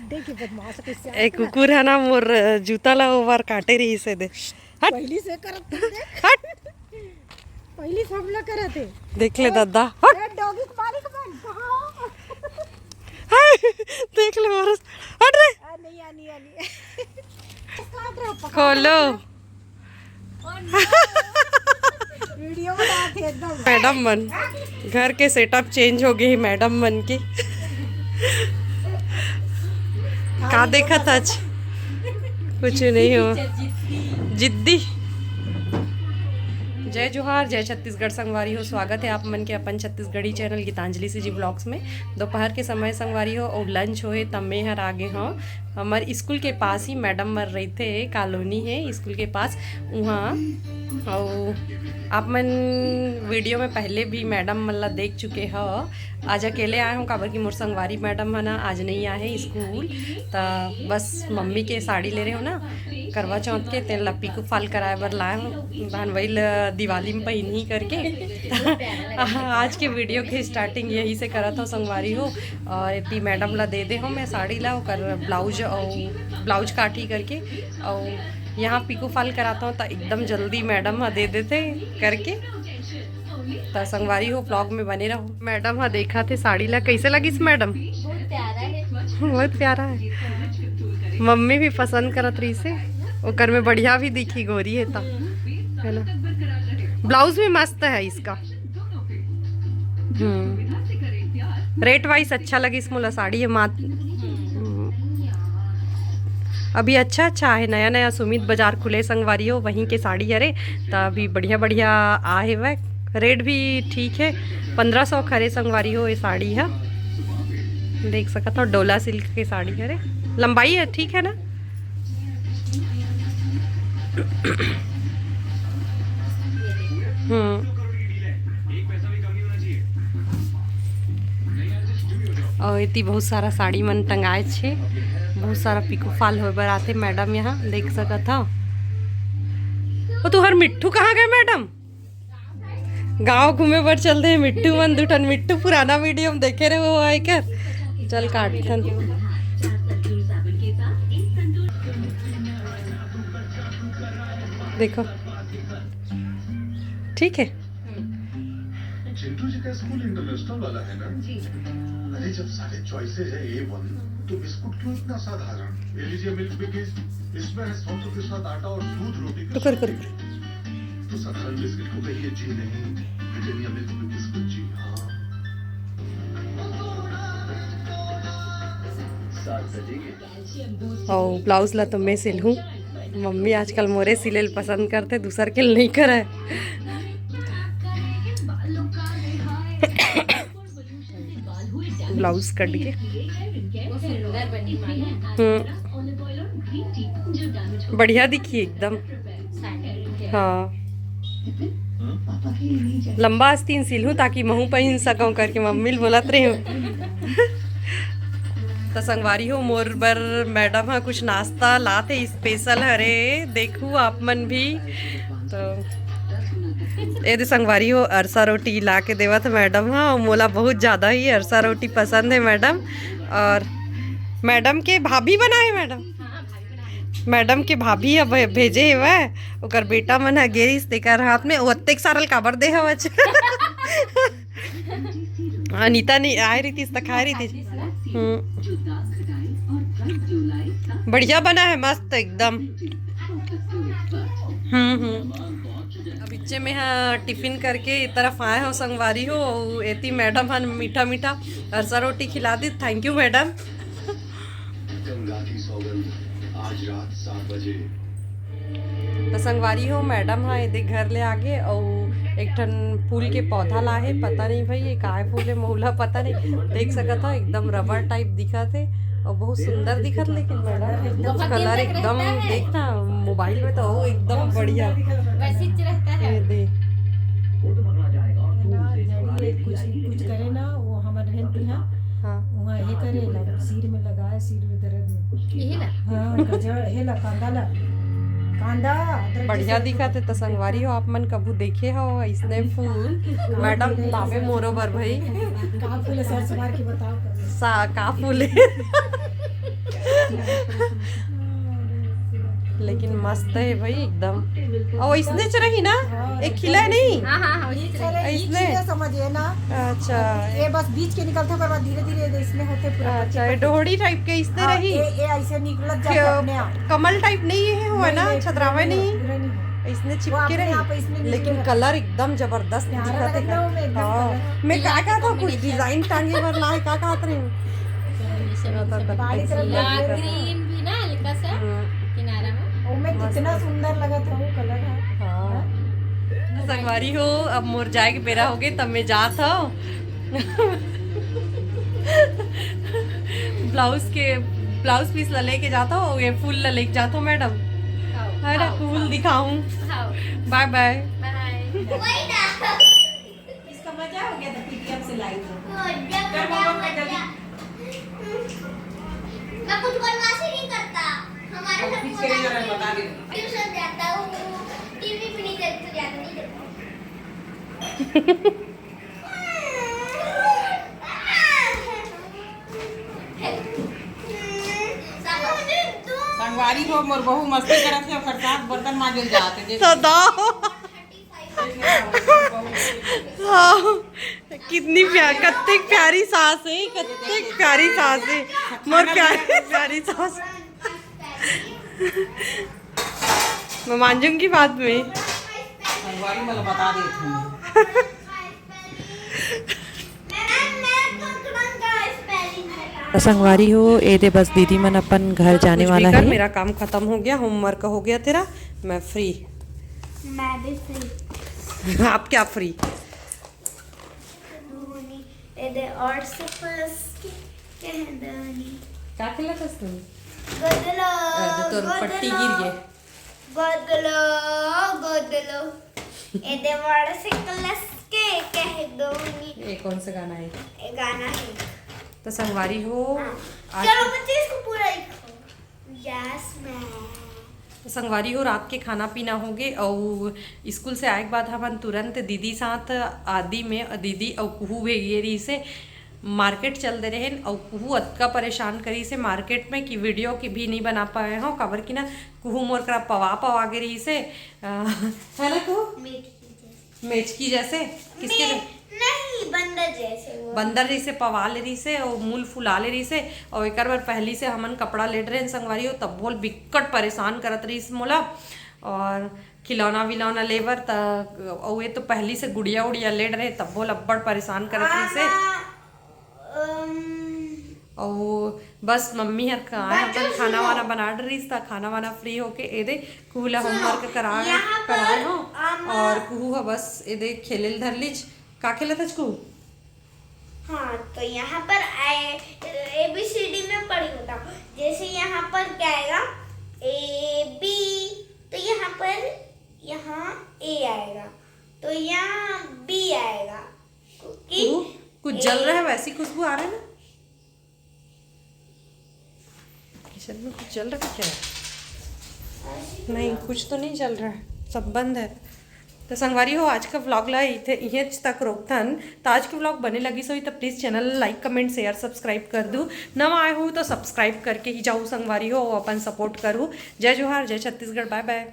देखिए बदमाश कैसे एक कुकुर है ना मोर जूता ला ओवर काटे रही से दे हट पहली से करत हट पहली सब लोग करते देख ले दादा हट ए डॉगी के मालिक बन कहां हाय, देख ले मोर हट रे नहीं आनी आनी काट रहा पकड़ खोलो वीडियो बनाते एकदम मैडम बन घर के सेटअप चेंज हो गए मैडम बन के का देखा था आज कुछ नहीं हो जिद्दी जय जोहार जय छत्तीसगढ़ संगवारी हो। स्वागत है आप मन के अपन छत्तीसगढ़ी चैनल गीतांजलि से जी ब्लॉग्स में। दोपहर के समय संगवारी हो और लंच होए तब में हर आगे हाँ हमारे स्कूल के पास ही मैडम मर रही थे कॉलोनी है स्कूल के पास वहाँ और आप मन वीडियो में पहले भी मैडम मल्ला देख चुके हो। आज अकेले आए हूँ काबर की मोर संगवारी मैडम है ना आज नहीं आए हैं स्कूल तो बस मम्मी के साड़ी ले रहे हो ना करवा चौथ के तेल लप्पी को फाल कराए बर लाए हूँ बहन वही दिवाली में पहन ही करके आज के वीडियो के स्टार्टिंग यही से करा था संगवारी हो और इतनी मैडम ला दे हो मैं साड़ी ला कर ब्लाउज काटी करके और यहाँ पिको फाल कराता हूँ तो एकदम जल्दी मैडम हाँ दे देते करके तो संगवारी हो ब्लॉग में बने रहो। मैडम हाँ देखा थे साड़ी ला कैसे लगी इस मैडम बहुत प्यारा है मम्मी भी पसंद करत रही से ओकर में बढ़िया भी दिखी गोरी है ता है ना ब्लाउज भी मस्त है इसका रेट वाइज अच्छा लगी इस मोला साड़ी है मात अभी अच्छा है नया नया सुमित बाजार खुले संगवारी हो वहीं के साड़ी हरे तो अभी बढ़िया बढ़िया आहे वह रेट भी ठीक है 1500 खरे संगवारी हो ये साड़ी है देख सकता हो डोला सिल्क की साड़ी हरे लंबाई है ठीक है ना और इतनी बहुत सारा साड़ी मन टंगाए छे बहुत सारा पिको फाल हो बर आते मैडम यहाँ देख सकत था वो तो हर मिट्टू कहाँ गए मैडम गांव घूमे बर चलते हैं मिट्टू मन दुठन मिट्टू पुराना वीडियो में देखे रहे वो आए कर चल काटन देखो ठीक है चिंटू जी का स्कूल इंटरनेशनल वाला है ना जी अरे जब सारे चॉइसेस है A1 तो बिस्कुट क्यों इतना साधारण ले लीजिए मिल्क बिस्किट इसमें है सौंफ के साथ आटा और दूध रोटी तो कर तो साधारण बिस्किट को कहिए जी नहीं ब्रिटानिया मिल्क बिस्कुट जी हाँ 7 बजे और ब्लाउज ला तो मैं सिल हूँ मम्मी आजकल मोरे सिले पसंद करते दूसर के नहीं करे ब्लाउज कट के बढ़िया दिखी एकदम हाँ लंबा आस्तीन सिल हूँ ताकि महू पहन सकूँ करके मम्मी बोलत रही हूँ तो संगवारी हो मोर बर मैडम हाँ कुछ नाश्ता लाते स्पेशल हरे देखू आप मन भी तो ये संगवारी हो अरसा रोटी ला के देवत मैडम हाँ मोला बहुत ज़्यादा ही अरसा रोटी पसंद है मैडम और मैडम के भाभी बना है मैडम के भाभी अब भेजे है वह ओकर बेटा मन है गेरिस तेकर हाथ में ओत्ते सारल काबर दे हवा अनीता नहीं आए रही थी खा रही थी बढ़िया बना है मस्त एकदम बच्चे में हाँ टिफिन करके तरफ आए हो संगवारी हो एती मैडम हाँ मीठा मीठा अरसा रोटी खिला दी थैंक यू मैडम आज रात 7 बजे तो संगवारी हो मैडम हाँ ये घर ले आगे और एक ठन फूल के पौधा ला है पता नहीं भाई ये काय फूल है मोहला पता नहीं देख सकता था एकदम रबर टाइप दिखा थे और बहुत सुंदर दिखत लेकिन मैडम एकदम कलर एकदम देखना मोबाइल में तो हो एकदम बढ़िया दे कुछ करे ना वो हमारे रहती है हाँ वहाँ ये करे लगा सिर में लगाए सिर में दर्द में ये ला हाँ गजर है ला कांदा बढ़िया दिखा थे तो संगवारी हो आप मन कभू देखे हो इसने फूल मैडम लावे मोरो बर भाई का फूल है सर सवार के बताओ का फूल है मस्त है भाई एकदम। और इसने रही ना, एक खिला नहीं। इसने समझिए ना। अच्छा ये बस बीच के निकलते पर धीरे धीरे इसमें होते पूरा। अच्छा, ये डोहड़ी टाइप के इसने रही। ये ऐसे निकलत जाते अपने आप। कमल टाइप नहीं है हुआ ना, छतरावे नहीं पूरा नहीं हो। इसने वो चिपके अपने आप रही, इसमें लेकिन निकले। कलर एकदम जबरदस्त प्यारा दिखा लगता है वो में एकदम कलर। मैं क्या कहा था, कुछ डिजाइन टांगे पर ला है, क्या कहा रही हूँ। बाई तरफ ग्रीन भी ना हल्का सा किनारा में। वो में कितना सुंदर लगा था वो कलर है। हाँ संगवारी हो, अब मुरझाए के बेरा हो गए, तब मैं जात हो ब्लाउज पीस ला लेके जाता हूँ, ये फूल ला लेके जाता हूँ मैडम। अरे फूल दिखाऊं। Bye bye. इसका मजा हो गया था पीटीएम से लाई तो। मैं कुछ बदमाशी नहीं करता, हमारे साथ ट्यूशन जाता हूँ, टीवी भी नहीं देखता, ज्यादा नहीं देखता। संगवारी हो मोर बहु मस्ती करत है, ओकर साथ बर्तन मांजल जाते जे सदा हाँ, कितनी कत्ते प्यारी सास है, कत्ते प्यारी सास है मोर, प्यारी सास। मैं मांजूंगी बाद में। संगवारी मला बता देती संगवारी हो ए दे बस दीदी मन अपन घर जाने कुछ वाला भी कर, है। मेरा काम खत्म हो गया, होमवर्क हो गया तेरा, मैं फ्री। मैं भी फ्री। आप क्या फ्री? इधर और से प्लस कह दानी क्या खेला था तुम? गदलो तो पट्टी गिर गए। गदलो इधर और से प्लस के कह दोनी। ये कौन सा गाना है? ये गाना है। तो संगवारी हो चलो बच्चे इसको पूरा लिखो। Yes ma'am. संगवारी हो, रात के खाना पीना हो गए और स्कूल से आए के बाद हम तुरंत दीदी साथ आदि में दीदी और कुहू भेजिए रही से मार्केट चल दे रहे हैं। और कुहू अतका परेशान करी से मार्केट में कि वीडियो की भी नहीं बना पाए हो, कबर की ना कुहू मोर करा पवा गे रही से है ना कुहू मेचकी जैसे किसके नहीं बंदर जैसे वो बंदर रही से पवा ले रही से और मूल फुला ले रही से। और एक बार पहली से हमन कपड़ा लेट रहे संगवारी हो, तब बोल बिकट परेशान करत रही से मोला। और खिलौना विलौना लेवर और ये तो पहली से गुड़िया उड़िया लेट रहे, तब बोल अब्बड़ परेशान करत रही से। और बस मम्मी हर खाना वाना बना रही था, खाना वाना फ्री होके एदे कुहू ला होमवर्क कराए हो और कुहू है बस एदे खेले धर लीज। का खेला था कुहू? हाँ तो यहाँ पर ABCD में पढ़ी होता हूँ। जैसे यहाँ पर क्या आएगा AB, तो यहाँ पर यहाँ A आएगा, तो यहाँ B आएगा। कुछ जल रहा है, वैसी खुशबू आ रहा है ना किचन में, कुछ जल रहा है क्या? नहीं कुछ तो नहीं जल रहा है, सब बंद है। तो संगवारी हो, आज का व्लॉग ला इहे तक रोकथन। तो आज के व्लॉग बने लगी सो तो please channel like comment share subscribe कर दूँ। नवा आए हो तो सब्सक्राइब करके ही जाऊँ संगवारी हो, अपन सपोर्ट करूँ। जय जोहार, जय छत्तीसगढ़, बाय बाय।